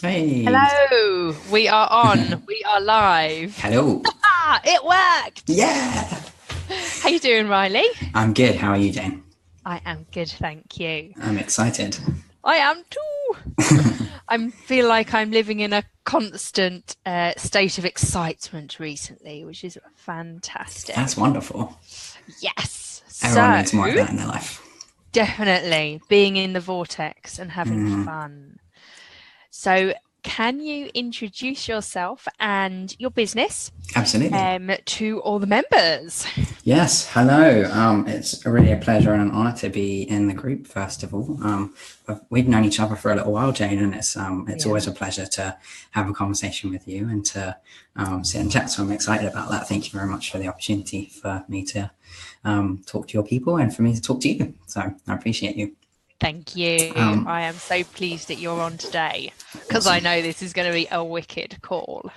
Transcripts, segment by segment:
Hey, Hello, we are on. We are live. hello. Ah, it worked. Yeah, How you doing, Riley? I'm good. How are you, Jane? I am good, thank you. I'm excited. I am too. I feel like I'm living in a constant state of excitement recently, which is That's fantastic. wonderful. Yes. Everyone So, needs more of that in their life. definitely being in the vortex and having fun. So, can you introduce yourself and your business Absolutely. to all the members? Yes. Hello. It's really a pleasure and an honor to be in the group. First of all, we've known each other for a little while, Jane, and it's Yeah. always a pleasure to have a conversation with you and to sit and chat. So I'm excited about that. Thank you very much for the opportunity for me to talk to your people and for me to talk to you. So I appreciate you. Thank you. Um, I am so pleased that you're on today because I awesome. know this is going to be a wicked call.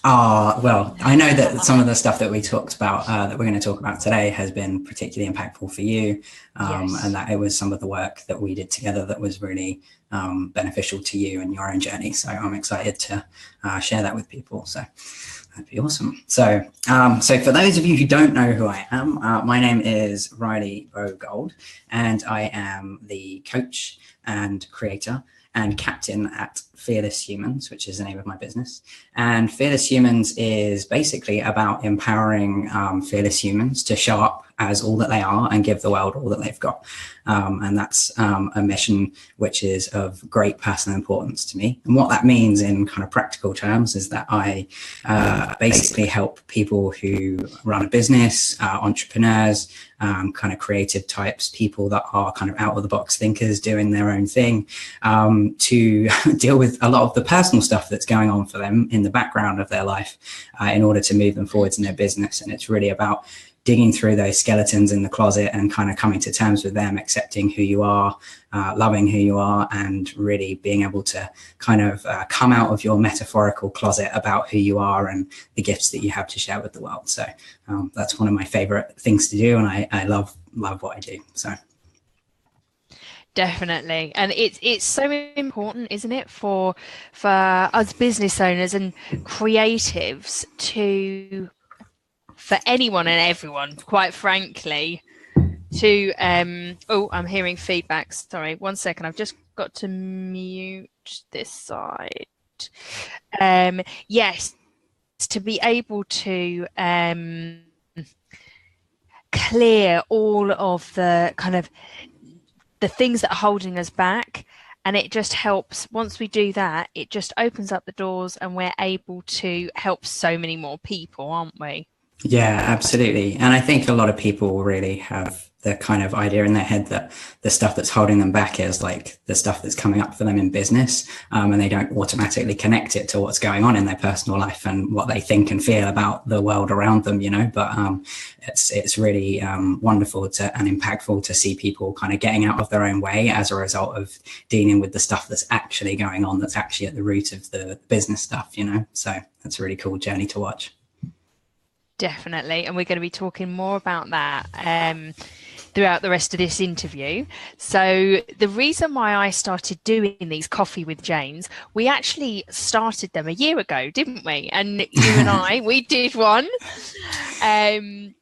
Well, I know that some of the stuff that we talked about, that we're going to talk about today, has been particularly impactful for you, and Yes, that it was some of the work that we did together that was really beneficial to you and your own journey. So I'm excited to share that with people. So that'd be awesome. So for those of you who don't know who I am, my name is Riley Beau Gold, and I am the coach and creator and captain at Fearless Humans, which is the name of my business. And Fearless Humans is basically about empowering fearless humans to show up as all that they are and give the world all that they've got. And that's a mission which is of great personal importance to me. And what that means in kind of practical terms is that I basically help people who run a business, entrepreneurs, kind of creative types, people that are kind of out of the box thinkers doing their own thing, to deal with a lot of the personal stuff that's going on for them in the background of their life in order to move them forwards in their business. And it's really about digging through those skeletons in the closet and kind of coming to terms with them, accepting who you are, loving who you are, and really being able to kind of come out of your metaphorical closet about who you are and the gifts that you have to share with the world. So that's one of my favorite things to do, and I love what I do. So definitely. And it's so important, isn't it, for us business owners and creatives to for anyone and everyone, quite frankly, to oh, I'm hearing feedback. Sorry, one second. I've just got to mute this side. Yes, to be able to clear all of the kind of the things that are holding us back. And it just helps once we do that, it just opens up the doors and we're able to help so many more people, aren't we? yeah, absolutely. And I think a lot of people really have the kind of idea in their head that the stuff that's holding them back is like the stuff that's coming up for them in business. And they don't automatically connect it to what's going on in their personal life and what they think and feel about the world around them, you know. But it's really wonderful and impactful to see people kind of getting out of their own way as a result of dealing with the stuff that's actually going on, that's actually at the root of the business stuff, you know. So that's a really cool journey to watch. Definitely. And we're going to be talking more about that throughout the rest of this interview. So, the reason why I started doing these Coffee with Janes, we actually started them a year ago, didn't we? And you and I, we did one. And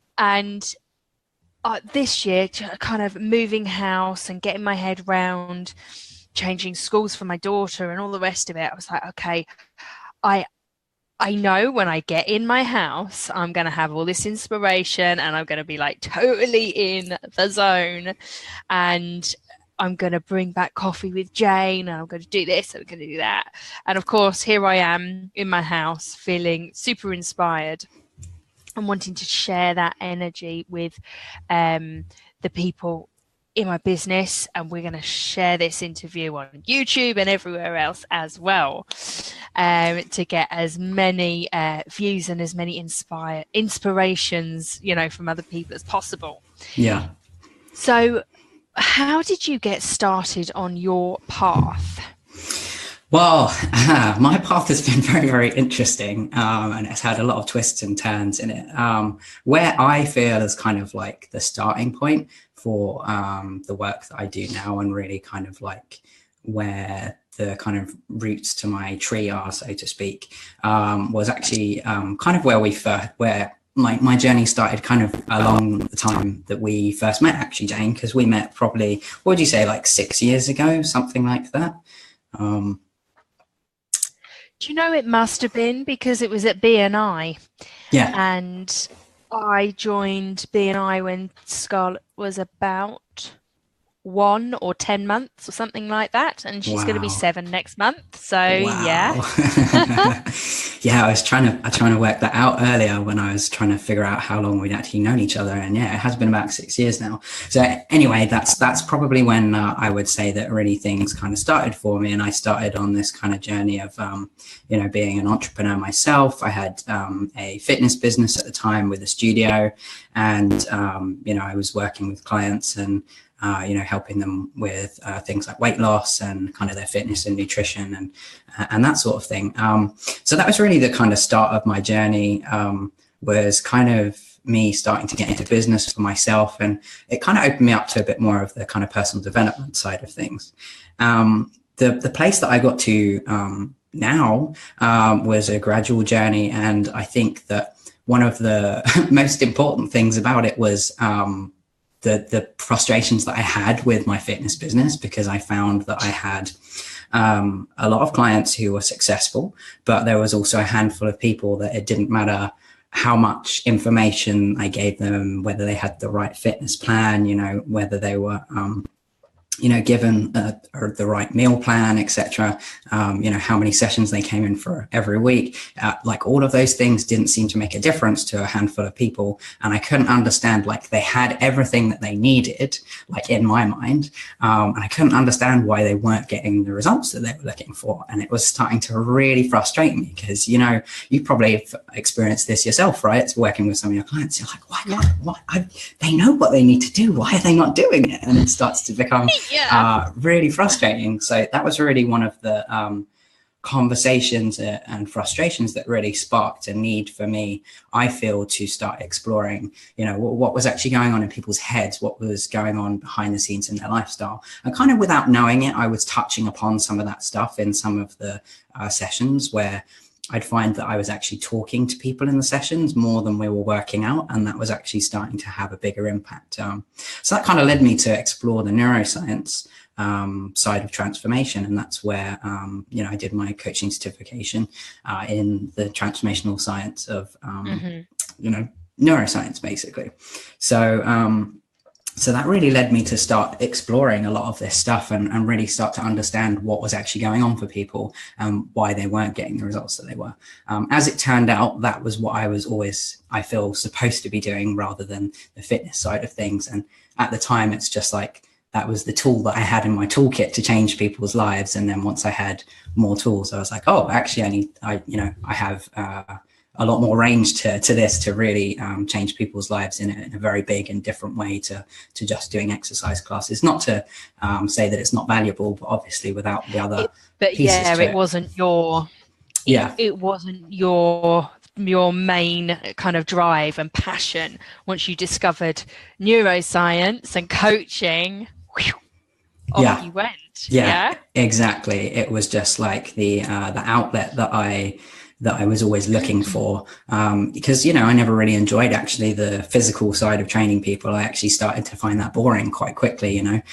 this year, kind of moving house and getting my head round changing schools for my daughter and all the rest of it, I was like, okay, I I know when I get in my house, I'm going to have all this inspiration and I'm going to be like totally in the zone. And I'm going to bring back Coffee with Jane and I'm going to do this and I'm going to do that. And of course, here I am in my house feeling super inspired and wanting to share that energy with the people in my business. And we're going to share this interview on YouTube and everywhere else as well, to get as many views and as many inspirations, you know, from other people as possible. Yeah. So, how did you get started on your path? Well, my path has been very, very interesting, and it's had a lot of twists and turns in it. Where I feel is kind of like the starting point for the work that I do now, and really kind of like where the kind of roots to my tree are, so to speak, was actually kind of where my journey started kind of along the time that we first met, actually, Jane, because we met probably, what would you say, like 6 years ago, something like that. Do you know, it must have been because it was at BNI. Yeah. And I joined BNI when Scarlett was about 1 or 10 months or something like that, and she's going to be 7 next month. So yeah. Yeah, I was trying to work that out earlier when I was trying to figure out how long we'd actually known each other, and yeah, it has been about 6 years now. So anyway, that's probably when I would say that really things kind of started for me, and I started on this kind of journey of being an entrepreneur myself. I had a fitness business at the time with a studio, and I was working with clients and helping them with things like weight loss and kind of their fitness and nutrition and that sort of thing. So that was really the kind of start of my journey, was kind of me starting to get into business for myself. And it kind of opened me up to a bit more of the kind of personal development side of things. The place that I got to now was a gradual journey. And I think that one of the most important things about it was the frustrations that I had with my fitness business, because I found that I had a lot of clients who were successful, but there was also a handful of people that it didn't matter how much information I gave them, whether they had the right fitness plan, whether they were given the right meal plan, etc. How many sessions they came in for every week. Like all of those things didn't seem to make a difference to a handful of people. And I couldn't understand, like they had everything that they needed, like in my mind. And I couldn't understand why they weren't getting the results that they were looking for. And it was starting to really frustrate me because, you probably have experienced this yourself, right? It's working with some of your clients. You're like, they know what they need to do. Why are they not doing it? And it starts to become really frustrating. So that was really one of the conversations and frustrations that really sparked a need for me, I feel, to start exploring, what was actually going on in people's heads, what was going on behind the scenes in their lifestyle. And kind of without knowing it, I was touching upon some of that stuff in some of the sessions where I'd find that I was actually talking to people in the sessions more than we were working out. And that was actually starting to have a bigger impact. So that kind of led me to explore the neuroscience side of transformation. And that's where, I did my coaching certification in the transformational science of, neuroscience, basically. So that really led me to start exploring a lot of this stuff and really start to understand what was actually going on for people and why they weren't getting the results that they were. As it turned out, that was what I was always, I feel, supposed to be doing rather than the fitness side of things. And at the time, it's just like, that was the tool that I had in my toolkit to change people's lives. And then once I had more tools, I was like, oh, actually, I have a lot more range to this to really change people's lives in a very big and different way to just doing exercise classes. Not to say that it's not valuable, but obviously without the other pieces to it wasn't your it wasn't your main kind of drive and passion. Once you discovered neuroscience and coaching, off you went. Yeah, exactly. It was just like the outlet that I was always looking for, because, I never really enjoyed actually the physical side of training people. I actually started to find that boring quite quickly, and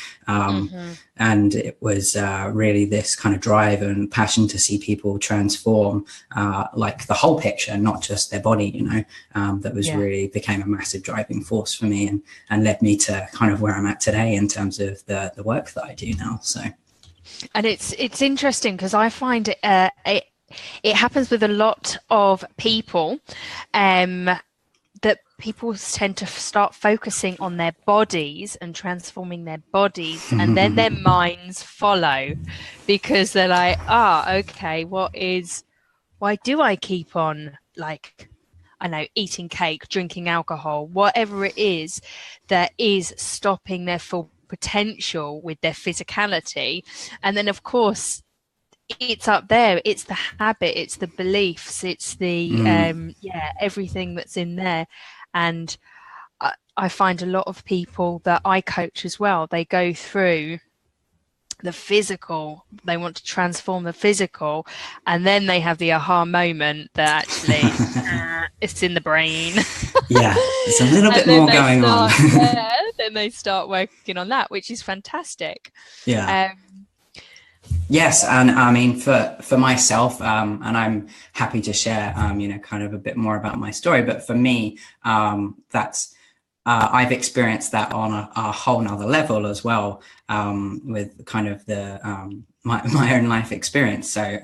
it was really this kind of drive and passion to see people transform, like the whole picture, not just their body, that was really became a massive driving force for me and led me to kind of where I'm at today in terms of the work that I do now. So. And it's interesting because I find it happens with a lot of people, that people tend to start focusing on their bodies and transforming their bodies, and then their minds follow, because they're like, okay, why do I keep on, like, I know, eating cake, drinking alcohol, whatever it is that is stopping their full potential with their physicality. And then, of course, it's up there, it's the habit, it's the beliefs, it's the everything that's in there. And I find a lot of people that I coach as well, they go through the physical, they want to transform the physical, and then they have the aha moment that actually it's in the brain. Yeah, it's a little bit more going on. Then they start working on that, which is fantastic. Yeah. Yes, and I mean for myself, and I'm happy to share, kind of a bit more about my story. But for me, that's I've experienced that on a whole nother level as well, with kind of the my own life experience. So,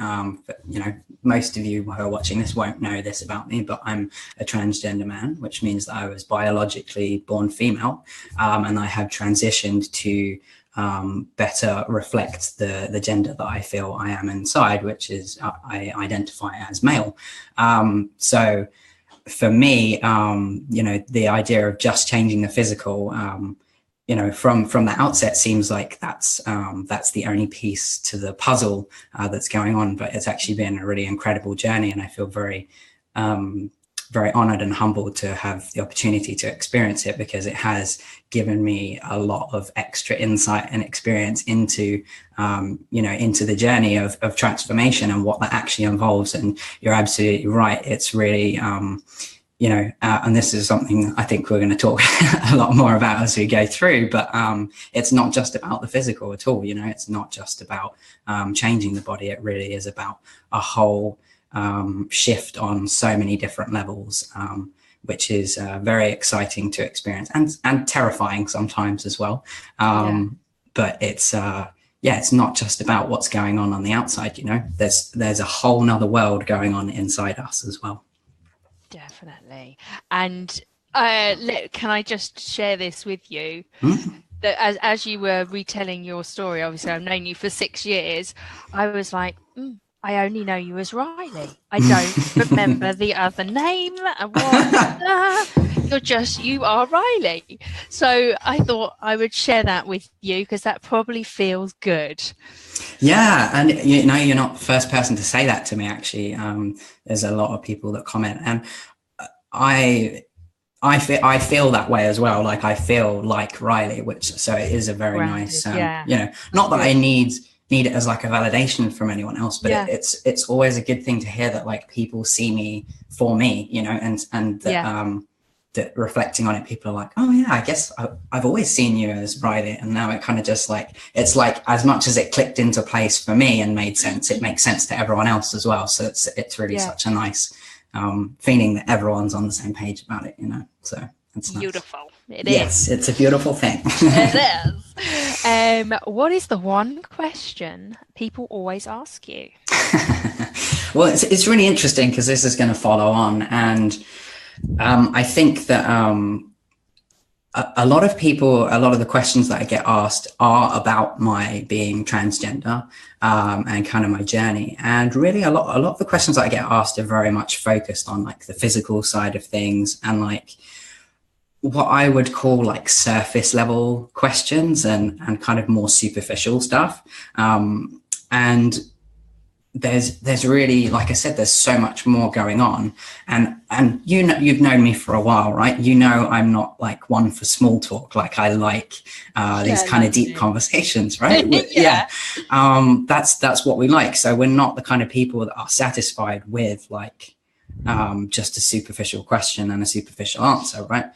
most of you who are watching this won't know this about me, but I'm a transgender man, which means that I was biologically born female, and I have transitioned to better reflect the gender that I feel I am inside, which is I identify as male. So for me, the idea of just changing the physical, from the outset seems like that's the only piece to the puzzle that's going on, but it's actually been a really incredible journey, and I feel very very honored and humbled to have the opportunity to experience it, because it has given me a lot of extra insight and experience into the journey of transformation and what that actually involves. And you're absolutely right, it's really and this is something I think we're going to talk a lot more about as we go through, but it's not just about the physical at all. It's not just about changing the body. It really is about a whole shift on so many different levels, which is very exciting to experience and terrifying sometimes as well. But it's it's not just about what's going on the outside. There's a whole nother world going on inside us as well. Definitely. And can I just share this with you? That as you were retelling your story, obviously I've known you for 6 years, I was like, I only know you as Riley. I don't remember the other name. You are Riley. So I thought I would share that with you, because that probably feels good. Yeah, and you're not the first person to say that to me, actually. There's a lot of people that comment, and I feel that way as well. Like I feel like Riley, so it is a very nice, not that I need it as like a validation from anyone else, but it's always a good thing to hear that like people see me for me, and that, that reflecting on it, people are like, oh yeah, I guess I've always seen you as Riley, and now it kind of just like, it's like as much as it clicked into place for me and made sense, it makes sense to everyone else as well. So it's really such a nice feeling that everyone's on the same page about it, so it's beautiful. Nice. Yes, it's a beautiful thing. It is. What is the one question people always ask you? Well, it's really interesting, because this is going to follow on, and I think that a lot of the questions that I get asked are about my being transgender, and kind of my journey. And really a lot of the questions that I get asked are very much focused on like the physical side of things, and like what I would call like surface level questions, and kind of more superficial stuff. And there's really, like I said, there's so much more going on, and you've known me for a while, right? I'm not like one for small talk. Like I like these kind of deep conversations, right? That's what we like. So we're not the kind of people that are satisfied with like just a superficial question and a superficial answer, right?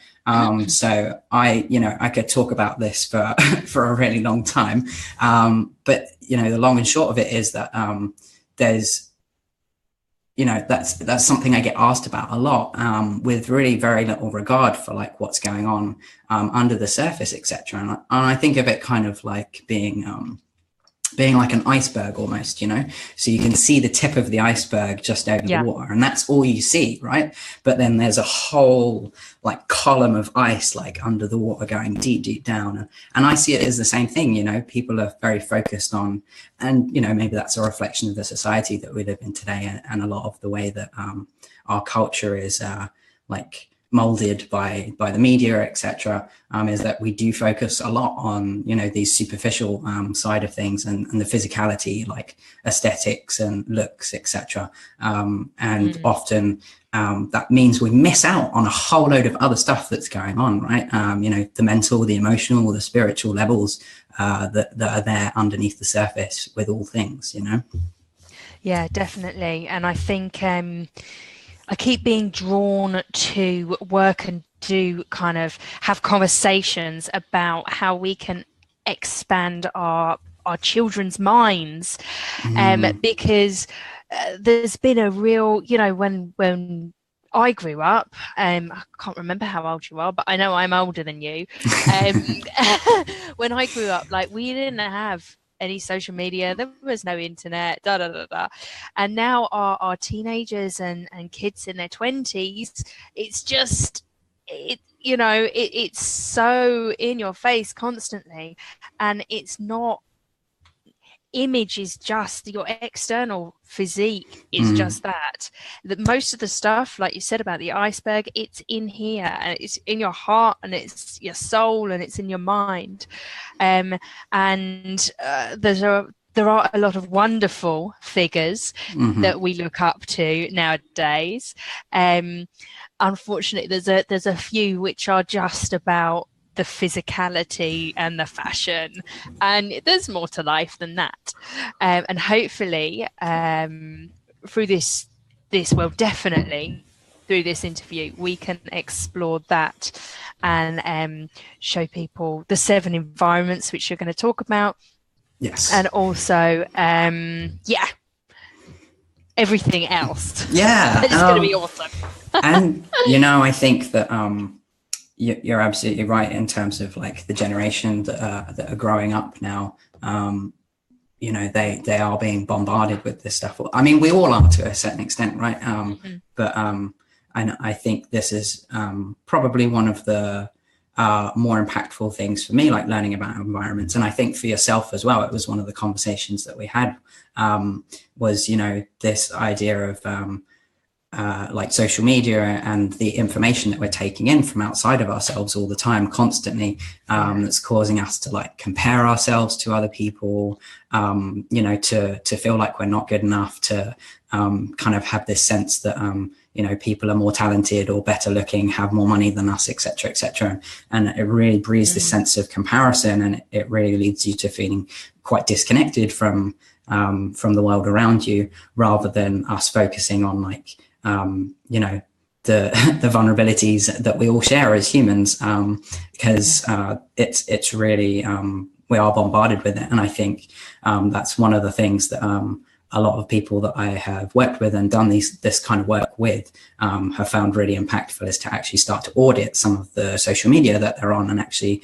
So I could talk about this for for a really long time, but the long and short of it is that there's that's something I get asked about a lot, with really very little regard for like what's going on under the surface, etc. And I think of it kind of like being like an iceberg almost, so you can see the tip of the iceberg just over the water, and that's all you see, right? But then there's a whole like column of ice like under the water going deep down, and I see it as the same thing. People are very focused on, and maybe that's a reflection of the society that we live in today, and a lot of the way that our culture is like molded by the media, etc., is that we do focus a lot on these superficial side of things, and the physicality, like aesthetics and looks, etc., and often that means we miss out on a whole load of other stuff that's going on, right? The mental, the emotional, the spiritual levels that are there underneath the surface with all things, you know? Yeah, definitely. And I think I keep being drawn to work and do kind of have conversations about how we can expand our children's minds, because there's been a real, you know, when I grew up, I can't remember how old you are, but I know I'm older than you. When I grew up, like, we didn't have any social media, there was no internet, and now our teenagers and kids in their 20s, it's just, it's so in your face constantly, and it's not, image is just your external physique is just that most of the stuff, like you said about the iceberg, it's in here, and it's in your heart, and it's your soul, and it's in your mind. And there are a lot of wonderful figures that we look up to nowadays. Unfortunately, there's a few which are just about the physicality and the fashion, and there's more to life than that. And hopefully, through this, well, definitely through this interview, we can explore that and show people the 7 environments which you're going to talk about. Yes. And also, everything else. Yeah. It's going to be awesome. And, you know, I think that you're absolutely right in terms of like the generation that are growing up now. You know, they are being bombarded with this stuff. I mean, we all are to a certain extent, right? But and I think this is probably one of the more impactful things for me, like learning about environments. And I think for yourself as well, it was one of the conversations that we had, was, you know, this idea of like social media and the information that we're taking in from outside of ourselves all the time, constantly, that's causing us to like compare ourselves to other people, you know, to feel like we're not good enough, to kind of have this sense that, you know, people are more talented or better looking, have more money than us, etc., etc. And it really breeds this sense of comparison, and it really leads you to feeling quite disconnected from the world around you, rather than us focusing on like, you know, the vulnerabilities that we all share as humans, because it's really, we are bombarded with it. And I think that's one of the things that a lot of people that I have worked with and done this kind of work with have found really impactful, is to actually start to audit some of the social media that they're on, and actually,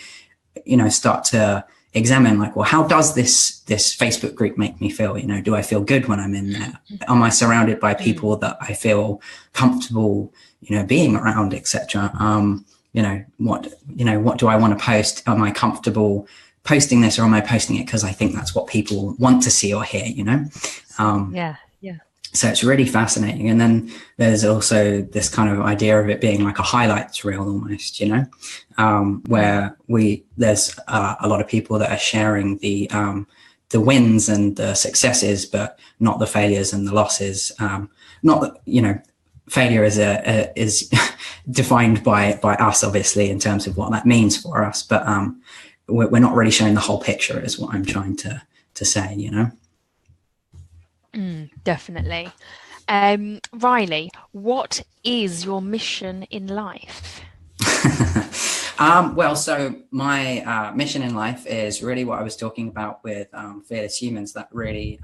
you know, start to examine like, well, how does this Facebook group make me feel? You know, do I feel good when I'm in there? Am I surrounded by people that I feel comfortable, you know, being around, etc.? You know, what do I want to post? Am I comfortable posting this, or am I posting it because I think that's what people want to see or hear, you know? So it's really fascinating. And then there's also this kind of idea of it being like a highlights reel almost, you know, where there's a lot of people that are sharing the wins and the successes, but not the failures and the losses. Not that, you know, failure is defined by us, obviously, in terms of what that means for us, but we're not really showing the whole picture, is what I'm trying to say, you know. Definitely. Riley, what is your mission in life? Well, so my mission in life is really what I was talking about with Fearless Humans. That really,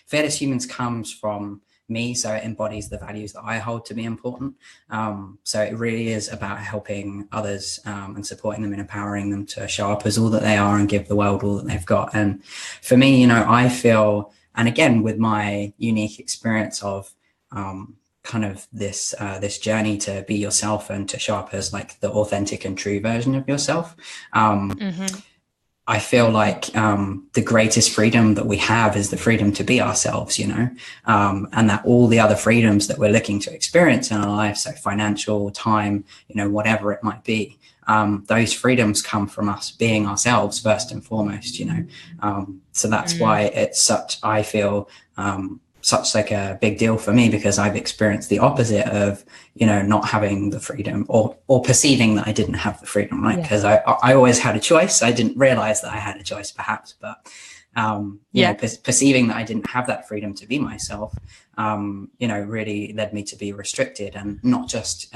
Fearless Humans comes from me, so it embodies the values that I hold to be important. So it really is about helping others and supporting them and empowering them to show up as all that they are and give the world all that they've got. And for me, you know, I feel, and again, with my unique experience of kind of this journey to be yourself and to show up as like the authentic and true version of yourself, I feel like the greatest freedom that we have is the freedom to be ourselves, you know, and that all the other freedoms that we're looking to experience in our life, so financial, time, you know, whatever it might be, those freedoms come from us being ourselves first and foremost, you know. So that's why it's such, I feel, such like a big deal for me, because I've experienced the opposite of, you know, not having the freedom, or perceiving that I didn't have the freedom, right? Because I always had a choice. I didn't realize that I had a choice, perhaps, but you know, perceiving that I didn't have that freedom to be myself, you know, really led me to be restricted, and not just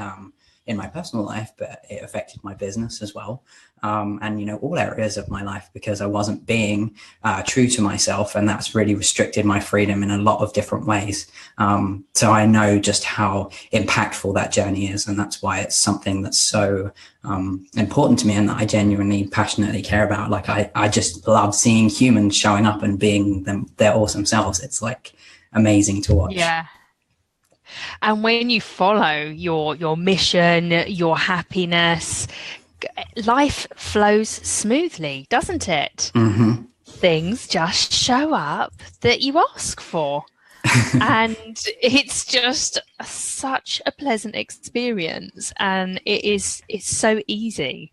in my personal life, but it affected my business as well. And, you know, all areas of my life, because I wasn't being true to myself, and that's really restricted my freedom in a lot of different ways. So I know just how impactful that journey is, and that's why it's something that's so important to me, and that I genuinely, passionately care about. Like I just love seeing humans showing up and being their awesome selves. It's like amazing to watch. Yeah. And when you follow your mission, your happiness, life flows smoothly, doesn't it? Mm-hmm. Things just show up that you ask for. And it's just such a pleasant experience, and it's so easy.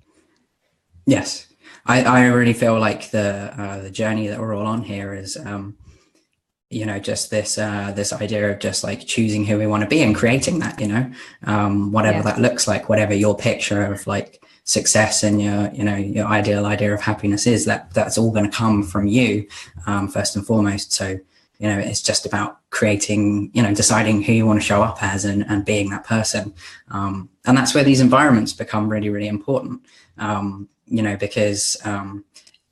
Yes. I really feel like the journey that we're all on here is you know, just this idea of just like choosing who we want to be and creating that, you know, whatever that looks like, whatever your picture of like success and your, you know, your ideal idea of happiness is, that's all going to come from you, first and foremost. So, you know, it's just about creating, you know, deciding who you want to show up as, and being that person. And that's where these environments become really, really important, you know, because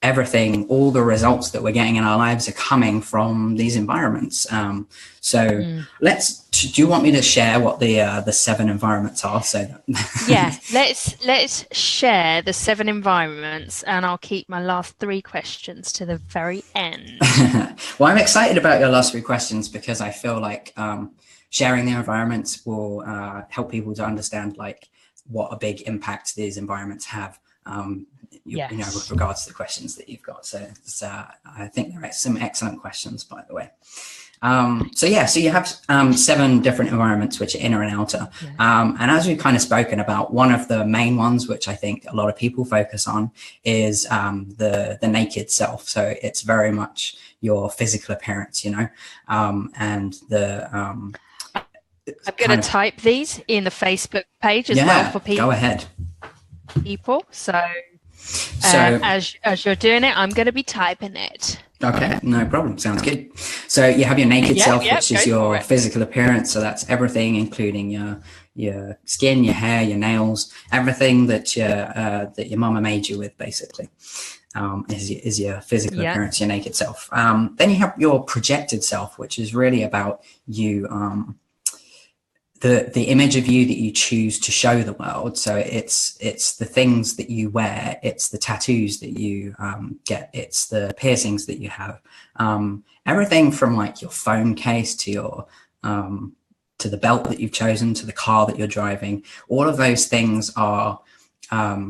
everything, all the results that we're getting in our lives are coming from these environments. Do you want me to share what the 7 environments are? So yeah, let's share the 7 environments, and I'll keep my last 3 questions to the very end. Well, I'm excited about your last 3 questions, because I feel like sharing the environments will help people to understand like what a big impact these environments have. You know, with regards to the questions that you've got. So I think there are some excellent questions, by the way. So you have 7 different environments, which are inner and outer. And as we've kind of spoken about, one of the main ones, which I think a lot of people focus on, is the naked self. So it's very much your physical appearance, you know, and the I'm going to type these in the Facebook page as well for people. Go ahead. So as you're doing it, I'm going to be typing it. Okay, no problem. Sounds good. So you have your naked self, which is your physical appearance. So that's everything, including your skin, your hair, your nails, everything that your mama made you with, basically, is your physical appearance, your naked self. Then you have your projected self, which is really about you. The image of you that you choose to show the world. So it's the things that you wear, it's the tattoos that you get, it's the piercings that you have, everything from like your phone case to your to the belt that you've chosen, to the car that you're driving. All of those things are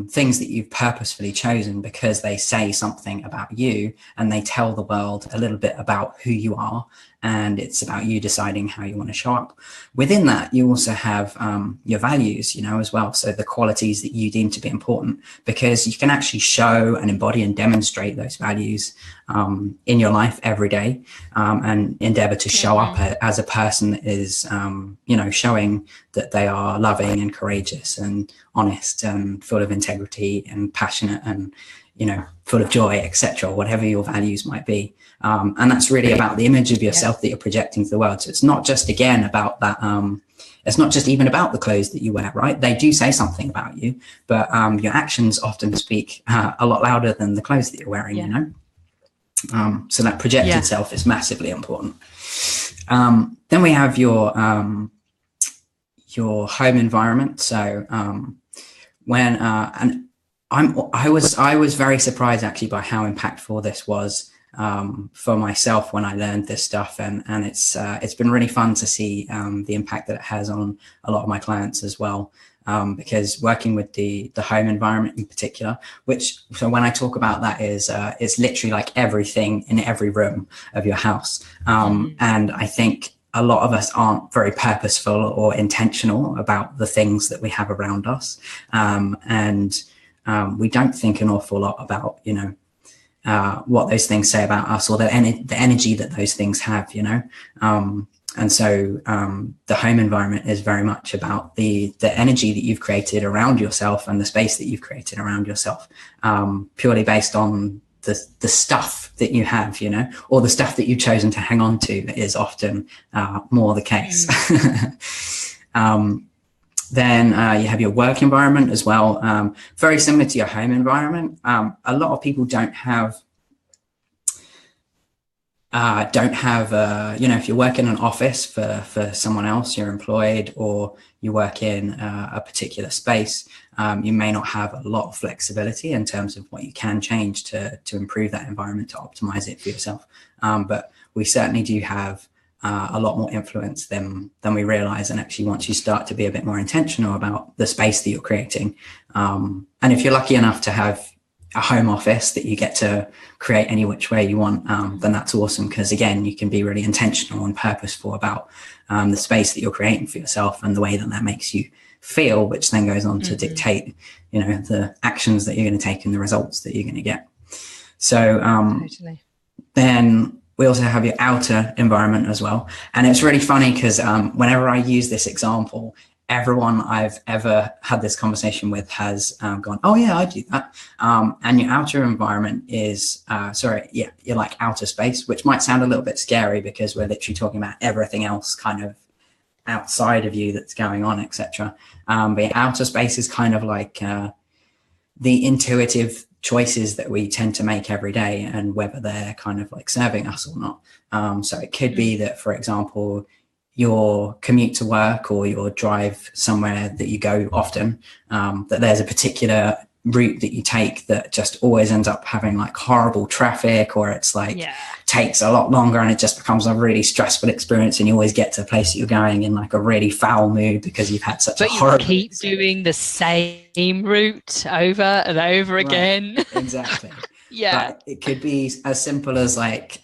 things that you've purposefully chosen because they say something about you, and they tell the world a little bit about who you are, and it's about you deciding how you want to show up. Within that, you also have your values, you know, as well. So the qualities that you deem to be important, because you can actually show and embody and demonstrate those values in your life every day, and endeavor to show up as a person that is, you know, showing that they are loving and courageous and honest and full of integrity and passionate and, you know, full of joy, etc., whatever your values might be. And that's really about the image of yourself that you're projecting to the world. So it's not just, again, about that. It's not just even about the clothes that you wear, right? They do say something about you, but your actions often speak a lot louder than the clothes that you're wearing, you know? So that projected self is massively important. Then we have your home environment. So I was very surprised actually by how impactful this was for myself when I learned this stuff, and it's been really fun to see the impact that it has on a lot of my clients as well. Because working with the home environment in particular, so when I talk about that is it's literally like everything in every room of your house. And I think a lot of us aren't very purposeful or intentional about the things that we have around us. And we don't think an awful lot about, you know, what those things say about us, or the energy that those things have, you know. And so the home environment is very much about the energy that you've created around yourself and the space that you've created around yourself, purely based on the stuff that you have, you know, or the stuff that you've chosen to hang on to is often more the case. Then you have your work environment as well, very similar to your home environment. A lot of people don't have, you know, if you work in an office for someone else, you're employed, or you work in a particular space, you may not have a lot of flexibility in terms of what you can change to improve that environment, to optimize it for yourself. But we certainly do have a lot more influence than we realize. And actually, once you start to be a bit more intentional about the space that you're creating, and if you're lucky enough to have a home office that you get to create any which way you want, then that's awesome, because again, you can be really intentional and purposeful about the space that you're creating for yourself and the way that that makes you feel, which then goes on to dictate, you know, the actions that you're going to take and the results that you're going to get. So Totally. Then we also have your outer environment as well. And it's really funny because whenever I use this example, everyone I've ever had this conversation with has gone, oh yeah, I do that. And your outer environment is, you're like outer space, which might sound a little bit scary because we're literally talking about everything else kind of outside of you that's going on, etc. But your outer space is kind of like the intuitive choices that we tend to make every day, and whether they're kind of like serving us or not. So it could be that, for example, your commute to work or your drive somewhere that you go often, that there's a particular route that you take that just always ends up having like horrible traffic, or it's like takes a lot longer and it just becomes a really stressful experience, and you always get to the place that you're going in like a really foul mood because you've had such a horrible keep doing the same route over and over again. Exactly. Yeah. But it could be as simple as like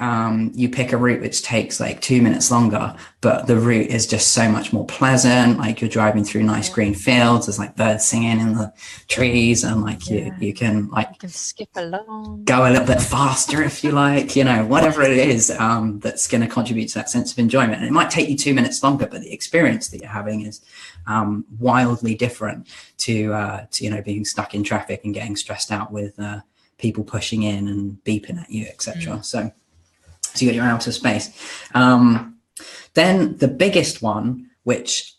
you pick a route which takes like 2 minutes longer, but the route is just so much more pleasant. Like you're driving through nice green fields, there's like birds singing in the trees, and like you can like you can skip along, go a little bit faster if you like, you know, whatever it is that's going to contribute to that sense of enjoyment. And it might take you 2 minutes longer, but the experience that you're having is wildly different to you know, being stuck in traffic and getting stressed out with people pushing in and beeping at you, etc. So you got your outer space. Then the biggest one, which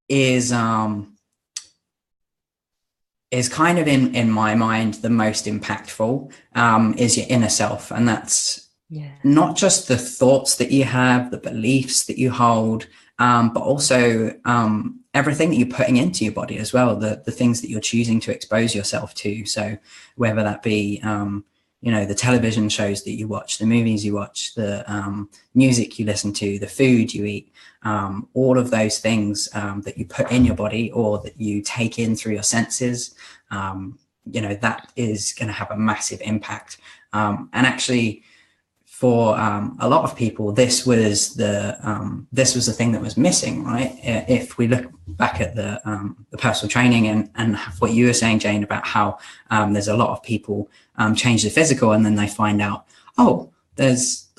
is kind of in my mind the most impactful, is your inner self. And that's not just the thoughts that you have, the beliefs that you hold, but also everything that you're putting into your body as well, the things that you're choosing to expose yourself to. So whether that be, you know, the television shows that you watch, the movies you watch, the music you listen to, the food you eat, all of those things that you put in your body or that you take in through your senses, you know, that is going to have a massive impact. And actually, for a lot of people, this was the thing that was missing, right? If we look back at the personal training and what you were saying, Jane, about how there's a lot of people change the physical and then they find out, oh,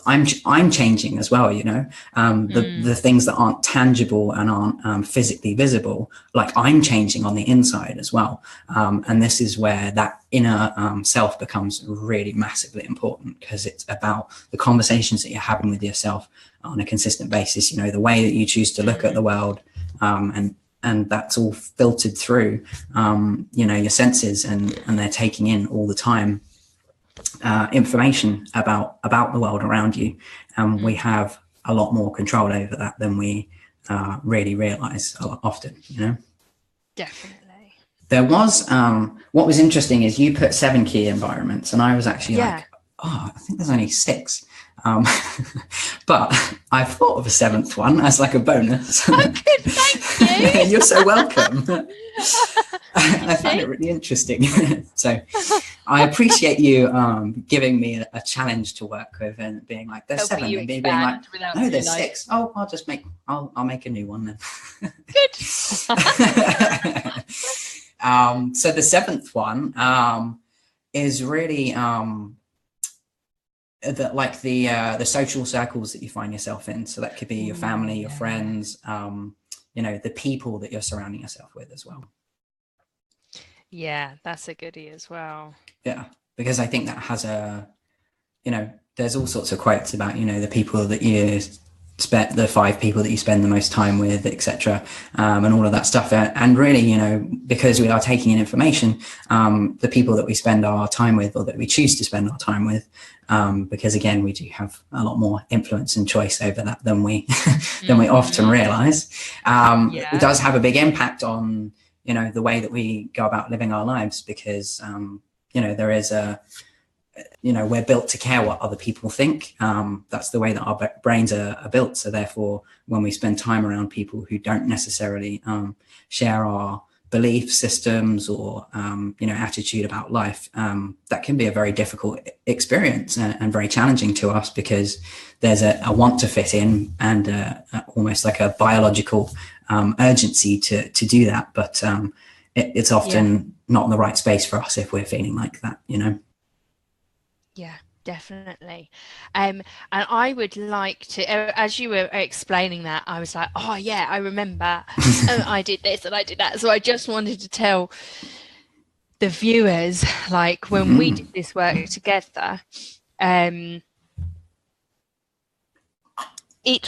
I'm changing as well, you know, the things that aren't tangible and aren't physically visible, like I'm changing on the inside as well. And this is where that inner self becomes really massively important, because it's about the conversations that you're having with yourself on a consistent basis, you know, the way that you choose to look at the world, and that's all filtered through, you know, your senses, and they're taking in all the time information about the world around you, and we have a lot more control over that than we really realize often, you know. Definitely. There was what was interesting is you put 7 key environments, and I was actually like, oh, I think there's only 6. But I've thought of a 7th one as like a bonus. Oh, good, thank you. You're so welcome. I found it really interesting. So I appreciate you giving me a challenge to work with and being like, there's 7, and me being like, no, there's 6. Oh, I'll make a new one then. Good. So the 7th one is really the social circles that you find yourself in. So that could be your family, your friends, the people that you're surrounding yourself with as well. Yeah, that's a goodie as well. Yeah, because I think that has there's all sorts of quotes about, the people that you spend, the 5 people that you spend the most time with, etc., and all of that stuff. And really, because we are taking in information, the people that we spend our time with, or that we choose to spend our time with, because again, we do have a lot more influence and choice over that than we we often realize. It does have a big impact on the way that we go about living our lives, because there is we're built to care what other people think. That's the way that our brains are built. So therefore, when we spend time around people who don't necessarily share our belief systems or attitude about life, that can be a very difficult experience and very challenging to us, because there's a want to fit in and almost like a biological urgency to do that. But it's often not in the right space for us if we're feeling like that. Yeah, definitely. And I would like to, as you were explaining that, I was like, oh yeah, I remember I did this and I did that. So I just wanted to tell the viewers, like when we did this work together, it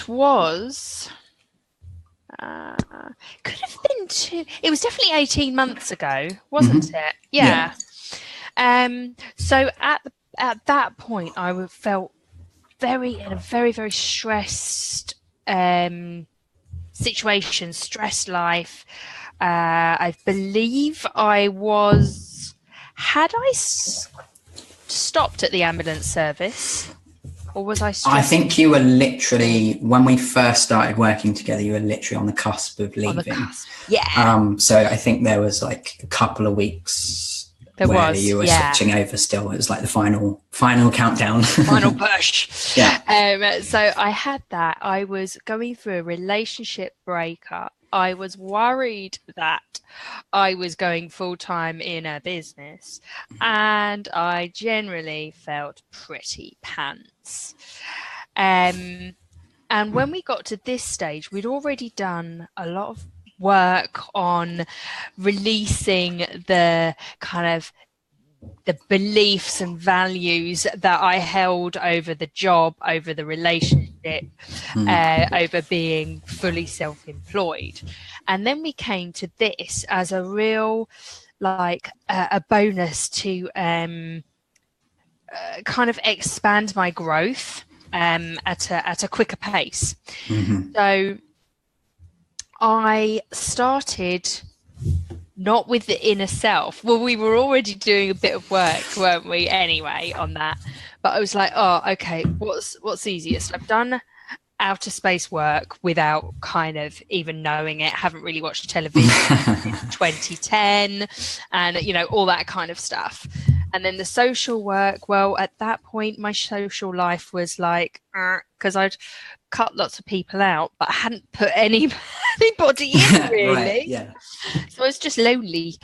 was, could have been it was definitely 18 months ago, wasn't it? Yeah. So at that point, I felt in a very, very stressed situation, stressed life. I believe had I stopped at the ambulance service, or was I stressed? I think you were literally, when we first started working together, you were literally on the cusp of leaving. On the cusp. Yeah. So I think there was like a couple of weeks you were switching over still. It was like the final countdown. Final push. Yeah. So I had that. I was going through a relationship breakup. I was worried that I was going full-time in a business, and I generally felt pretty pants. And when we got to this stage, we'd already done a lot of work on releasing the kind of the beliefs and values that I held over the job, over the relationship, over being fully self-employed. And then we came to this as a real, like, a bonus to kind of expand my growth at a quicker pace. So I started not with the inner self. Well, we were already doing a bit of work, weren't we, anyway, on that. But I was like, oh, okay, what's easiest? I've done outer space work without kind of even knowing it. Haven't really watched television since 2010 and, all that kind of stuff. And then the social work, well, at that point, my social life was like, because I'd cut lots of people out, but I hadn't put anybody in, really. Right, yeah. So I was just lonely.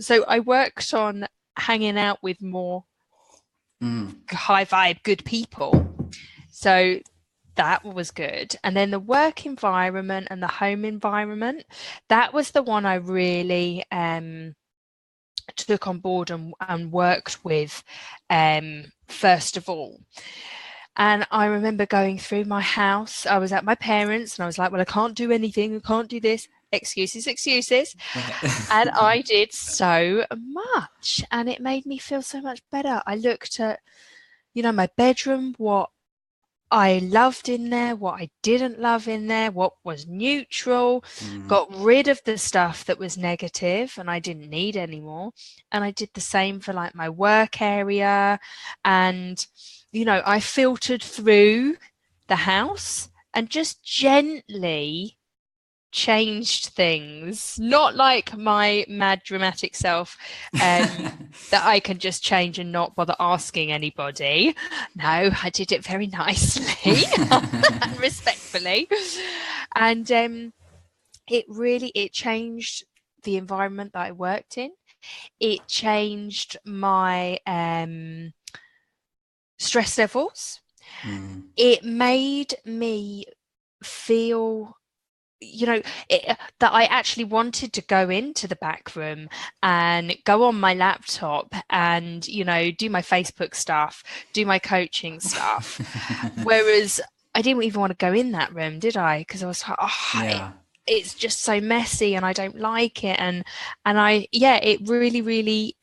So I worked on hanging out with more high vibe, good people. So that was good. And then the work environment and the home environment, that was the one I really took on board and worked with first of all. And I remember going through my house. I was at my parents' and I was like, well, I can't do anything. I can't do this. Excuses. And I did so much. And it made me feel so much better. I looked at, my bedroom, what I loved in there, what I didn't love in there, what was neutral, got rid of the stuff that was negative and I didn't need anymore. And I did the same for like my work area. And I filtered through the house and just gently changed things, not like my mad dramatic self that I can just change and not bother asking anybody. No, I did it very nicely and respectfully. And it changed the environment that I worked in. It changed my stress levels. Mm. It made me feel, that I actually wanted to go into the back room and go on my laptop and, do my Facebook stuff, do my coaching stuff. Whereas I didn't even want to go in that room, did I? Because I was like, Yeah. it's just so messy and I don't like it. And it really, really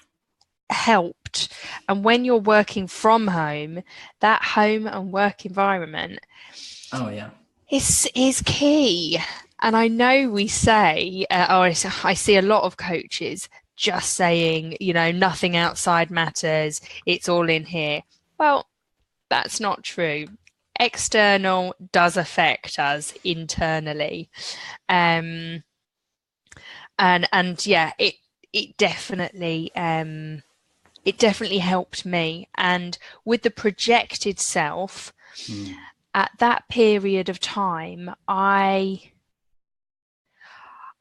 helped. And when you're working from home, that home and work environment, Oh yeah, is key. And I know we say, or I see a lot of coaches just saying, nothing outside matters, it's all in here. Well, that's not true. External does affect us internally. And yeah, it definitely helped me. And with the projected self, at that period of time, I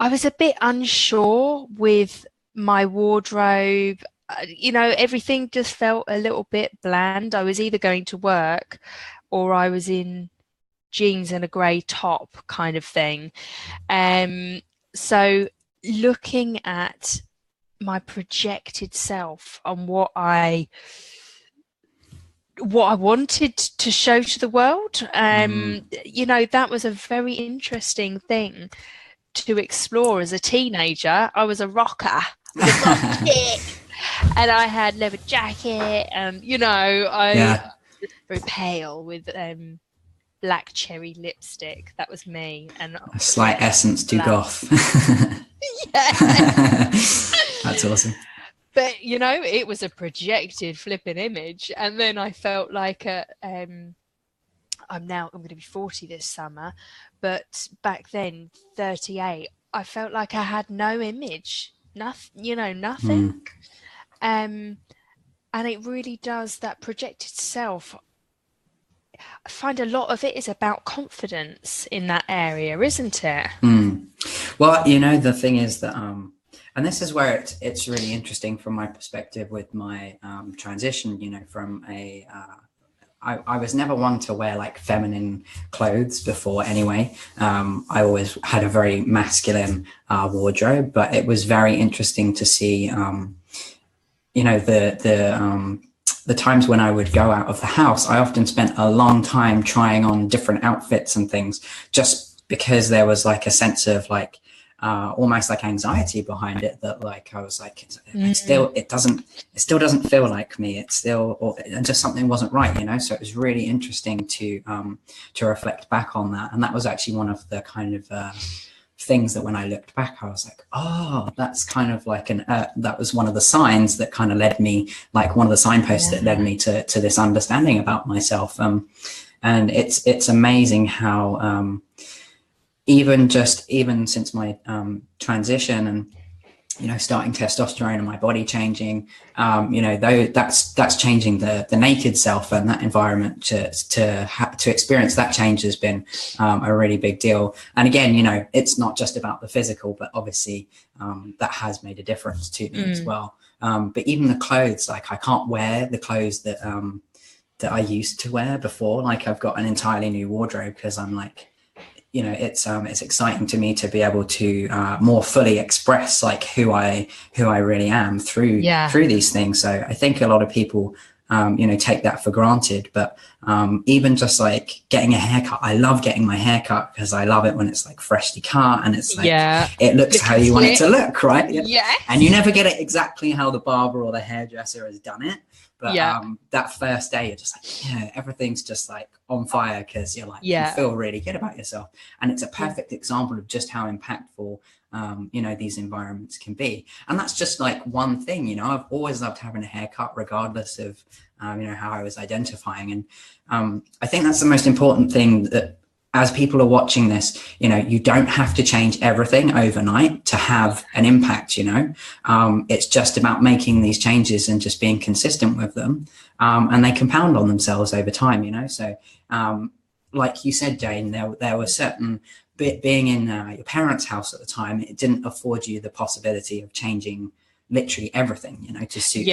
was a bit unsure with my wardrobe. Everything just felt a little bit bland. I was either going to work or I was in jeans and a grey top kind of thing. So looking at my projected self and what I wanted to show to the world, that was a very interesting thing to explore. As a teenager, I was a rocker. I was a rock chick. And I had leather jacket, and I was very pale with black cherry lipstick. That was me. And a slight essence to goth. Yeah. That's awesome. But it was a projected flipping image. And then I felt like I'm going to be 40 this summer, but back then 38, I felt like I had no image, nothing. And it really does, that projected self, I find a lot of it is about confidence in that area, isn't it? Well, the thing is that and this is where it's really interesting from my perspective with my transition, from a I was never one to wear like feminine clothes before anyway. I always had a very masculine wardrobe, but it was very interesting to see, the times when I would go out of the house. I often spent a long time trying on different outfits and things, just because there was like a sense of like, almost like anxiety behind it, that like I was like, it still doesn't feel like me. It's still, and just something wasn't right, So it was really interesting to reflect back on that, and that was actually one of the kind of things that when I looked back, I was like, oh, that's kind of like that was one of the signs that kind of led me, like one of the signposts that led me to this understanding about myself. And it's amazing how. Even since my transition and starting testosterone and my body changing, though that's changing the naked self, and that environment to experience that change has been a really big deal. And again, it's not just about the physical, but obviously that has made a difference to me as well. But even the clothes, like I can't wear the clothes that I used to wear before. Like I've got an entirely new wardrobe, because I'm like, it's exciting to me to be able to more fully express like who I really am through these things. So I think a lot of people take that for granted, but even just like getting a haircut, I love getting my haircut because I love it when it's like freshly cut and it's like it looks how you want it to look, right? And you never get it exactly how the barber or the hairdresser has done it. But that first day, you're just like, everything's just like on fire, because you're like, you feel really good about yourself. And it's a perfect example of just how impactful, these environments can be. And that's just like one thing, I've always loved having a haircut, regardless of, how I was identifying. And I think that's the most important thing, that as people are watching this, you don't have to change everything overnight to have an impact, it's just about making these changes and just being consistent with them. And they compound on themselves over time, So like you said, Jane, there were certain being in your parents' house at the time, it didn't afford you the possibility of changing literally everything, to suit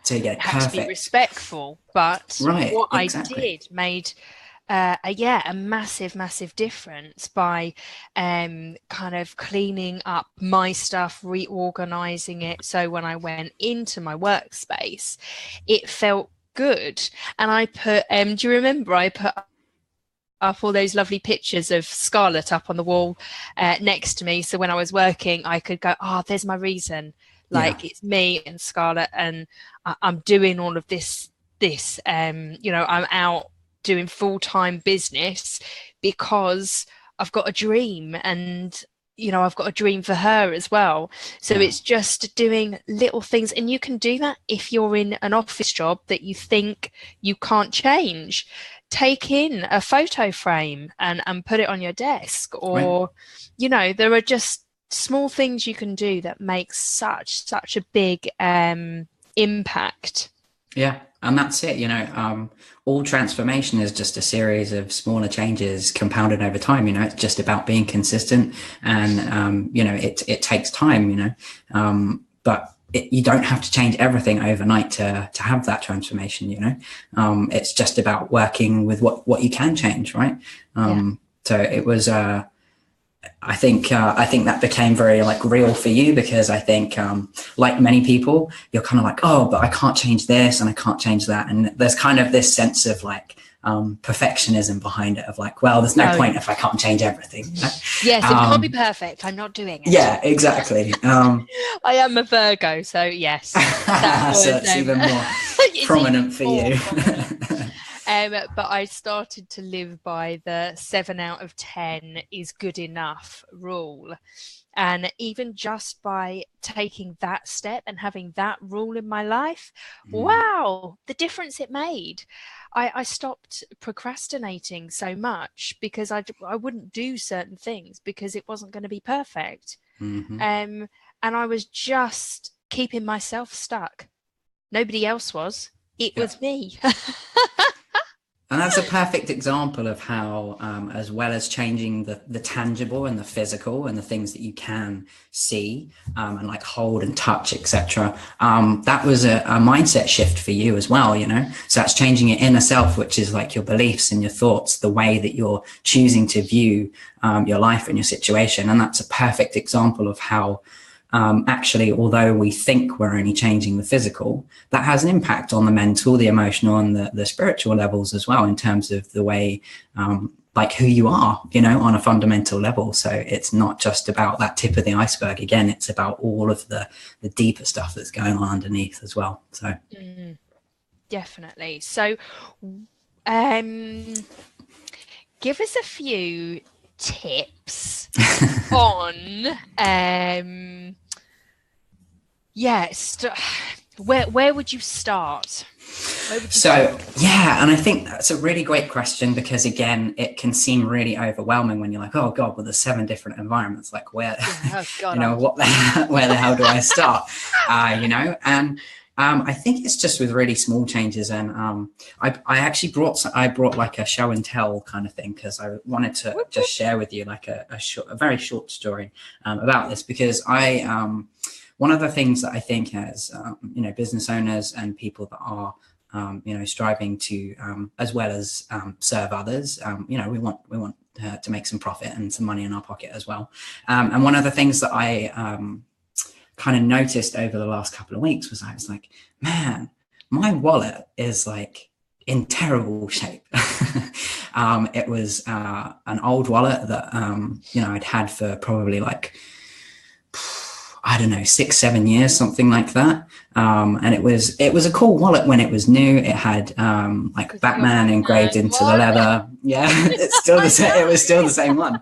to get it had to be perfect. respectful, but Right, what exactly. I did made a massive difference by kind of cleaning up my stuff, reorganizing it, so when I went into my workspace it felt good. And I put do you remember I put up all those lovely pictures of Scarlett up on the wall next to me, so when I was working I could go, oh, there's my reason, Yeah, like it's me and Scarlett, and I'm doing all of this you know, I'm out doing full-time business because I've got a dream, and you know, I've got a dream for her as well. So yeah, it's just doing little things, and you can do that if you're in an office job that you think you can't change. Take in a photo frame and put it on your desk, right. or you know, there are just small things you can do that make such a big impact. Yeah, and that's it. You know, all transformation is just a series of smaller changes compounded over time. You know, it's just about being consistent, and you know, it takes time. You know, but you don't have to change everything overnight to have that transformation. You know, it's just about working with what you can change, right? Yeah. So it was. I think that became very like real for you, because I think like many people, you're kind of like, oh, but I can't change this and I can't change that, and there's kind of this sense of like perfectionism behind it, of like, well, there's no Oh, point if I can't change everything, you know? yes, if it can't be perfect, I'm not doing it. Yeah, exactly. I am a Virgo, so yes, that So was it's even more it's even prominent for more you. prominent. But I started to live by the 7 out of 10 is good enough rule. And even just by taking that step and having that rule in my life, wow, the difference it made. I stopped procrastinating so much because I wouldn't do certain things because it wasn't going to be perfect. Mm-hmm. And I was just keeping myself stuck. Nobody else was. It Yeah. was me. And that's a perfect example of how, as well as changing the tangible and the physical and the things that you can see and like hold and touch, etc., that was a mindset shift for you as well, you know? So that's changing your inner self, which is like your beliefs and your thoughts, the way that you're choosing to view your life and your situation. And that's a perfect example of how actually, although we think we're only changing the physical, that has an impact on the mental, the emotional, and the spiritual levels as well, in terms of the way, like who you are, you know, on a fundamental level. So it's not just about that tip of the iceberg. Again, it's about all of the deeper stuff that's going on underneath as well. So Definitely. So, um, give us a few tips on, yeah, where would you start? Where would you So, yeah, and I think that's a really great question, because again, it can seem really overwhelming when you're like, oh God, well, there's 7 different environments. Like, where, Yeah, oh God, you know, where the hell do I start? You know, and I think it's just with really small changes. And I actually brought like a show and tell kind of thing, because I wanted to just share with you like a very short story about this, because one of the things that I think as you know, business owners and people that are you know, striving to as well as serve others, you know, we want to make some profit and some money in our pocket as well. And one of the things that I kind of noticed over the last couple of weeks was, I was like, man, my wallet is like in terrible shape. It was an old wallet that you know, I'd had for probably like, I don't know, 6-7 years, something like that. And it was a cool wallet when it was new. It had like Batman engraved into the leather. Yeah, it's still the same. It was still the same one.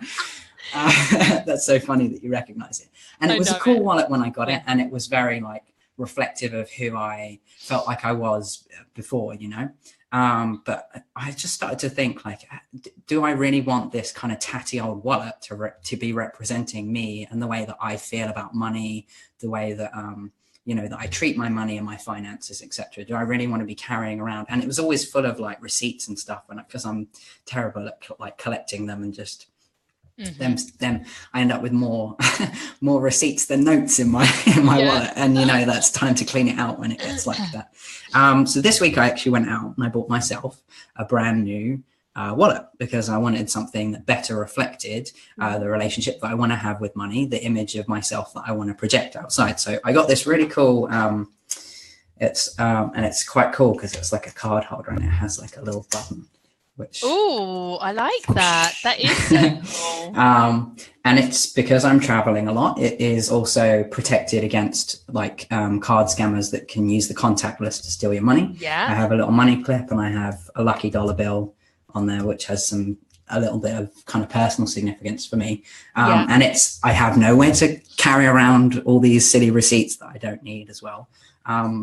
That's so funny that you recognize it. And it was a cool wallet when I got it, and it was very like reflective of who I felt like I was before, you know. But I just started to think, like, do I really want this kind of tatty old wallet to be representing me and the way that I feel about money, the way that you know, that I treat my money and my finances, etc. Do I really want to be carrying around? And it was always full of like receipts and stuff, because I'm terrible at like collecting them and just then I end up with more more receipts than notes in my wallet, and that's time to clean it out when it gets like that. So this week I actually went out and I bought myself a brand new wallet, because I wanted something that better reflected the relationship that I want to have with money, the image of myself that I want to project outside. So I got this really cool it's quite cool because it's like a card holder and it has like a little button. Oh, I like that. That is so cool. And it's because I'm traveling a lot. It is also protected against like card scammers that can use the contactless to steal your money. Yeah. I have a little money clip and I have a lucky dollar bill on there, which has a little bit of kind of personal significance for me. And I have nowhere to carry around all these silly receipts that I don't need as well.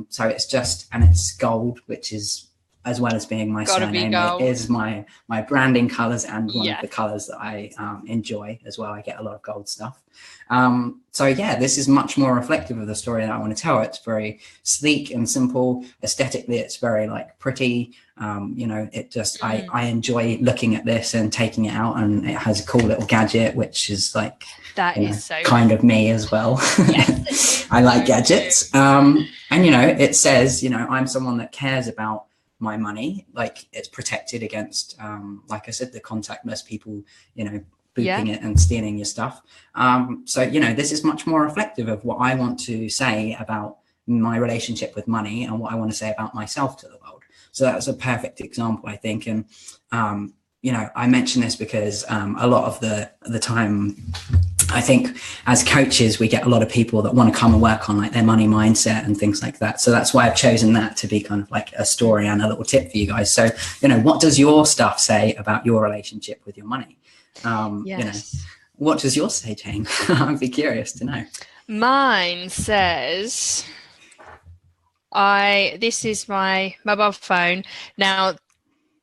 So it's gold, which is, as well as being my surname, it is my branding colors and one of the colors that I enjoy as well. I get a lot of gold stuff. So yeah, this is much more reflective of the story that I want to tell. It's very sleek and simple. Aesthetically, it's very like pretty. It just, I enjoy looking at this and taking it out, and it has a cool little gadget, which is like, that is so kind of me as well. Yes, I like gadgets. And, it says, I'm someone that cares about my money, like it's protected against like I said, the contactless people booping it and stealing your stuff. So this is much more reflective of what I want to say about my relationship with money and what I want to say about myself to the world. So that's a perfect example, I think. And I mention this because a lot of the time, I think as coaches, we get a lot of people that want to come and work on like their money mindset and things like that. So that's why I've chosen that to be kind of like a story and a little tip for you guys. So, what does your stuff say about your relationship with your money? What does yours say, Jane? I'd be curious to know. Mine says, this is my mobile phone. Now,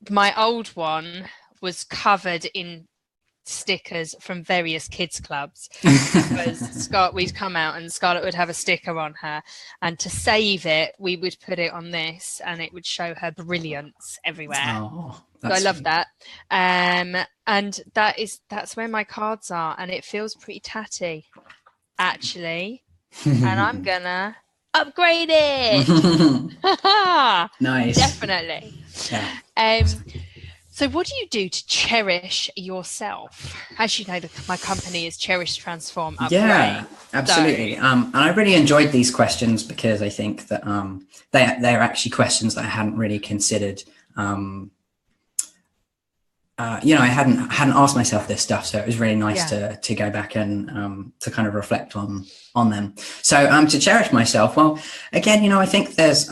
my old one was covered in stickers from various kids clubs, because we'd come out and Scarlett would have a sticker on her, and to save it we would put it on this and it would show her brilliance everywhere. So I love that. And that's where my cards are, and it feels pretty tatty actually. And I'm gonna upgrade it. Nice. Definitely. Yeah. So what do you do to cherish yourself? As you know, my company is Cherish, Transform, Upgrade. Yeah, absolutely. And I really enjoyed these questions because I think that they're actually questions that I hadn't really considered. I hadn't asked myself this stuff, so it was really nice to go back and to kind of reflect on them. So to cherish myself, well, again, I think there's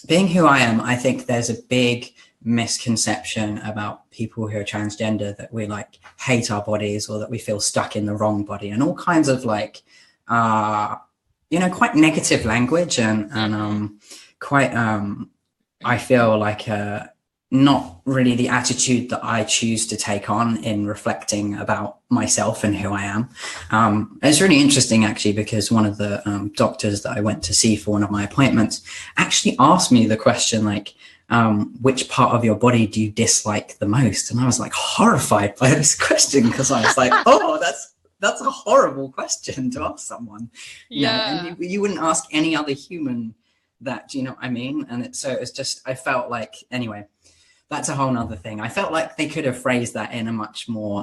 being who I am. I think there's a big misconception about people who are transgender that we like hate our bodies, or that we feel stuck in the wrong body, and all kinds of like quite negative language and quite I feel like not really the attitude that I choose to take on in reflecting about myself and who I am. It's really interesting actually, because one of the doctors that I went to see for one of my appointments actually asked me the question like, which part of your body do you dislike the most? And I was like horrified by this question, because I was like, oh, that's a horrible question to ask someone. And you wouldn't ask any other human that, do you know what I mean? And it's just, I felt like, anyway, that's a whole nother thing. I felt like they could have phrased that in a much more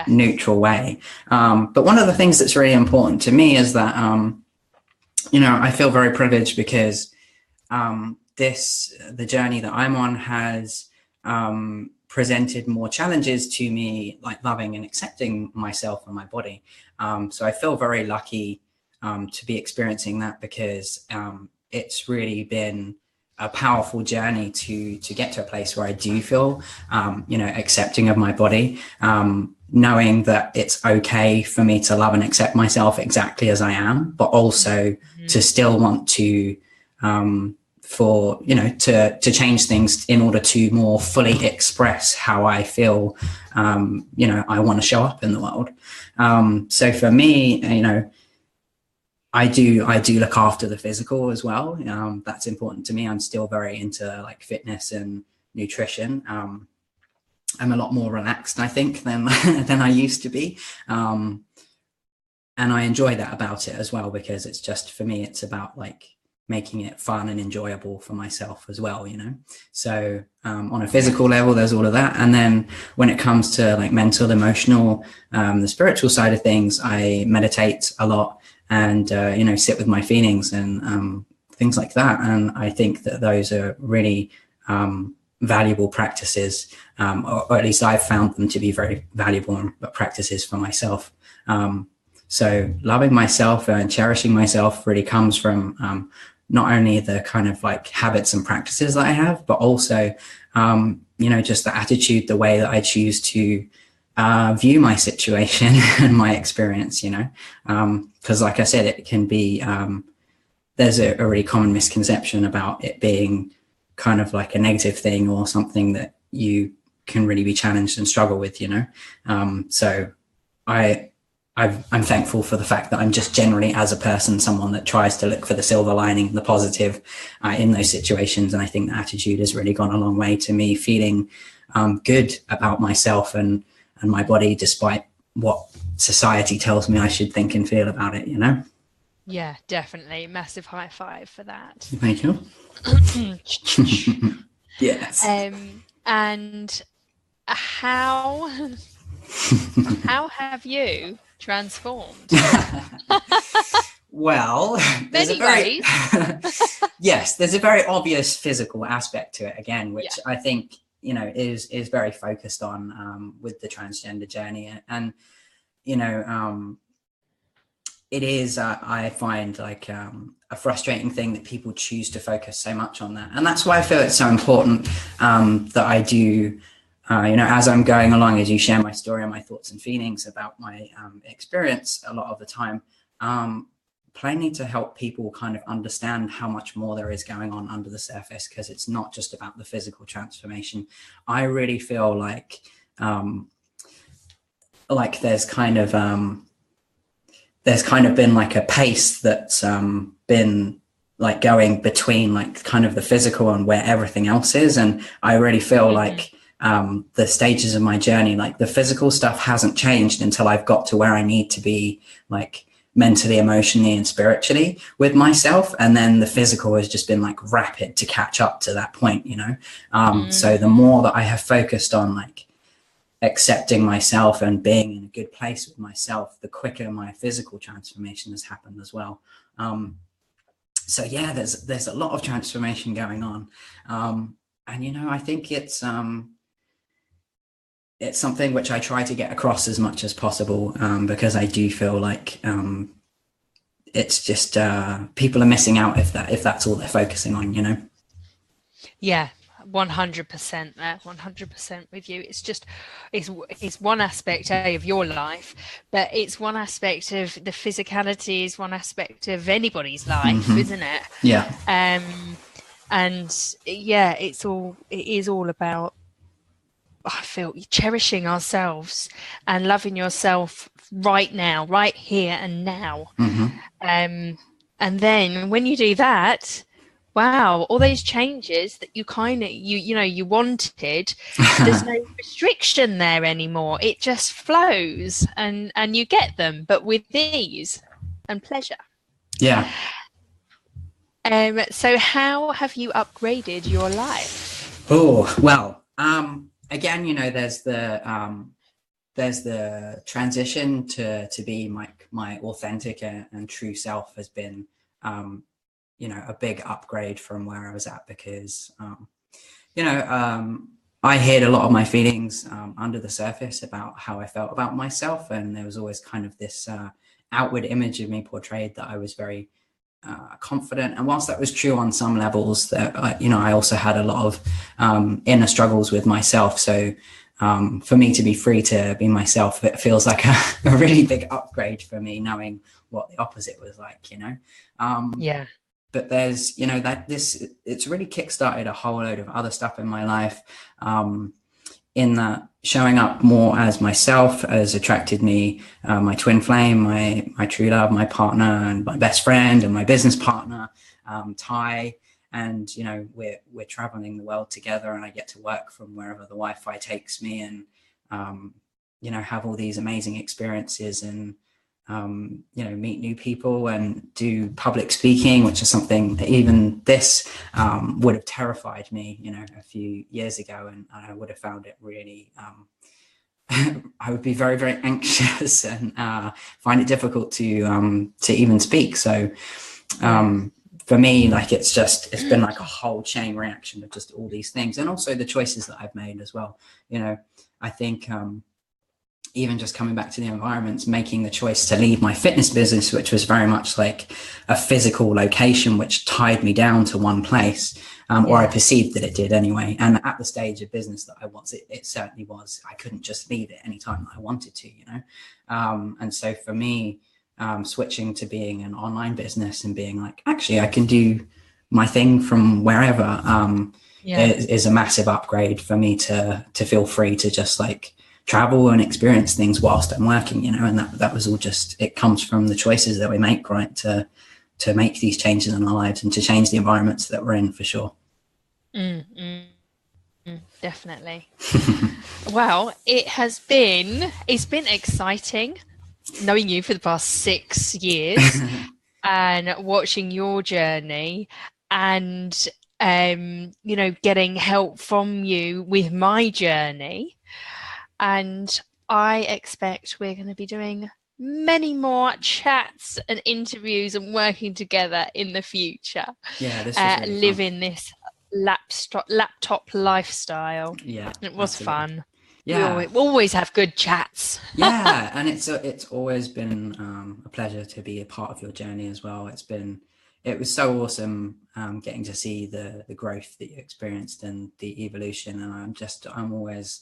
neutral way. But one of the things that's really important to me is that, I feel very privileged because the journey that I'm on has presented more challenges to me, like loving and accepting myself and my body. So I feel very lucky to be experiencing that, because it's really been a powerful journey to get to a place where I do feel, accepting of my body, knowing that it's okay for me to love and accept myself exactly as I am, but also to still want to, to change things in order to more fully express how I feel, I want to show up in the world. So for me, I do look after the physical as well. That's important to me. I'm still very into like fitness and nutrition. I'm a lot more relaxed, I think, than than I used to be. And I enjoy that about it as well, because it's just, for me, it's about like making it fun and enjoyable for myself as well, you know. So on a physical level, there's all of that. And then when it comes to like mental, emotional, the spiritual side of things, I meditate a lot and, you know, sit with my feelings and things like that. And I think that those are really valuable practices, or at least I've found them to be very valuable practices for myself. So loving myself and cherishing myself really comes from not only the kind of like habits and practices that I have, but also, you know, just the attitude, the way that I choose to view my situation and my experience, you know, because like I said, it can be, there's a really common misconception about it being kind of like a negative thing or something that you can really be challenged and struggle with, you know. So I'm thankful for the fact that I'm just generally, as a person, someone that tries to look for the silver lining, the positive in those situations. And I think the attitude has really gone a long way to me feeling good about myself and my body, despite what society tells me I should think and feel about it, you know? Yeah, definitely. Massive high five for that. Thank you. Yes. And how have you transformed? Well, there's Many ways. Yes, there's a very obvious physical aspect to it again, which Yeah. I think, you know, is very focused on with the transgender journey. And you know, it is, I find, like a frustrating thing that people choose to focus so much on that. And that's why I feel it's so important that I do, you know, as I'm going along, as you share my story and my thoughts and feelings about my experience a lot of the time, plainly to help people kind of understand how much more there is going on under the surface, because it's not just about the physical transformation. I really feel like there's kind of been like a pace that's been like going between like kind of the physical and where everything else is. And I really feel like the stages of my journey, like the physical stuff hasn't changed until I've got to where I need to be, like mentally, emotionally, and spiritually with myself. And then the physical has just been like rapid to catch up to that point, you know? So the more that I have focused on like accepting myself and being in a good place with myself, the quicker my physical transformation has happened as well. So yeah, there's a lot of transformation going on. And, you know, I think it's something which I try to get across as much as possible, because I do feel like it's just people are missing out if that's all they're focusing on, you know? Yeah, 100% there, 100% with you. It's just, it's one aspect of your life, but it's one aspect of the physicality, is one aspect of anybody's life, isn't it? Yeah. And yeah, it is all about, I feel, cherishing ourselves and loving yourself right now, right here and now. And then when you do that, wow, all those changes that you kind of, you know, you wanted, there's no restriction there anymore. It just flows and you get them, but with ease and pleasure. Yeah. So how have you upgraded your life? Oh, well, again, you know, there's the transition to be my authentic and true self has been, you know, a big upgrade from where I was at, because, you know, I hid a lot of my feelings under the surface about how I felt about myself. And there was always kind of this outward image of me portrayed that I was very confident. And whilst that was true on some levels, that, you know, I also had a lot of inner struggles with myself. So for me to be free to be myself, it feels like a really big upgrade for me, knowing what the opposite was like, you know? Yeah. But there's, you know, it's really kickstarted a whole load of other stuff in my life, in that showing up more as myself has attracted me, my twin flame, my true love, my partner, and my best friend, and my business partner, Ty. and you know, we're traveling the world together, and I get to work from wherever the Wi-Fi takes me, and you know, have all these amazing experiences, and you know, meet new people and do public speaking, which is something that even this would have terrified me, you know, a few years ago, and I would have found it really I would be very, very anxious and find it difficult to even speak. So for me, like, it's been like a whole chain reaction of just all these things, and also the choices that I've made as well. You know, I think even just coming back to the environments, making the choice to leave my fitness business, which was very much like a physical location, which tied me down to one place, or I perceived that it did anyway. And at the stage of business that I was, it certainly was. I couldn't just leave it anytime that I wanted to, you know? And so for me, switching to being an online business and being like, actually, I can do my thing from wherever, is a massive upgrade for me to feel free to just like travel and experience things whilst I'm working, you know. And that was all just, it comes from the choices that we make, right, to make these changes in our lives and to change the environments that we're in, for sure. Definitely. Well, it's been exciting knowing you for the past 6 years and watching your journey, and you know, getting help from you with my journey. And I expect we're going to be doing many more chats and interviews and working together in the future. Yeah, this was really living this laptop lifestyle. Yeah, it was absolutely fun. Yeah, we always have good chats. Yeah, and it's always been a pleasure to be a part of your journey as well. It was so awesome getting to see the growth that you experienced and the evolution, and I'm always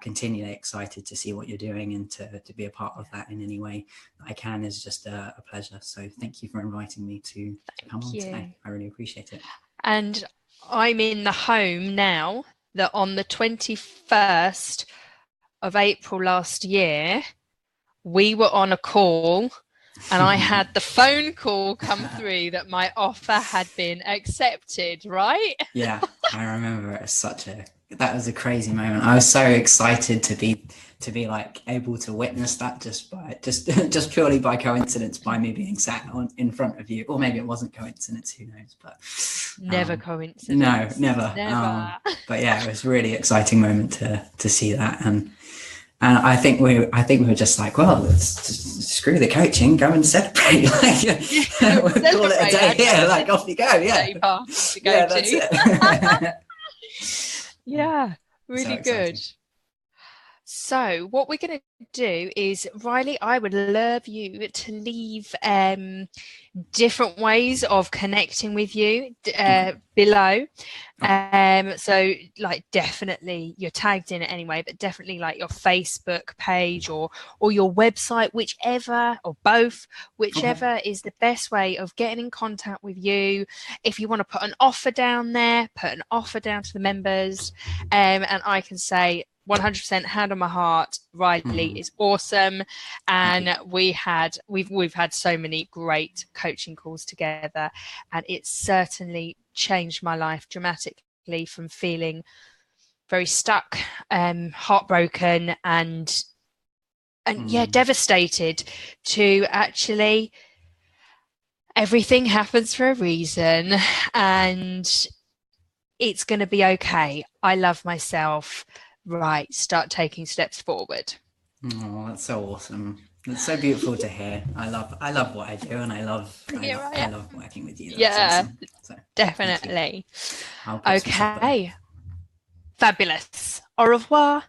continually excited to see what you're doing, and to be a part of that in any way that I can is just a pleasure. So thank you for inviting me to come on today. I really appreciate it. And I'm in the home now that on the 21st of April last year, we were on a call and I had the phone call come through that my offer had been accepted, right? Yeah, I remember it. That was a crazy moment. I was so excited to be like able to witness that just purely by coincidence, by me being sat in front of you, or maybe it wasn't coincidence, who knows, but never coincidence. No, never. But yeah, it was a really exciting moment to see that, and I think we were just like, well, let's just screw the coaching, go and celebrate. Like, we'll call it a day here. Like, off you go. Yeah, that's it. Yeah, really so good. So what we're going to do is, Riley, I would love you to leave different ways of connecting with you below. So like, definitely you're tagged in it anyway, but definitely like your Facebook page or your website, whichever, or both, whichever is the best way of getting in contact with you. If you want to put an offer down there, put an offer down to the members, and I can say 100% hand on my heart, Riley is awesome, and we've had so many great coaching calls together, and it's certainly changed my life dramatically from feeling very stuck, heartbroken and devastated, to actually everything happens for a reason and it's going to be okay. I love myself. Right, start taking steps forward. Oh, that's so awesome. It's so beautiful to hear. I love what I do, and I love working with you. That's awesome. So, definitely. Okay. Fabulous. Au revoir.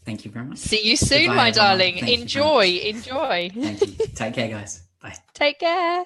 Thank you very much. See you soon, my darling. Enjoy. Thank you. Take care, guys. Bye. Take care.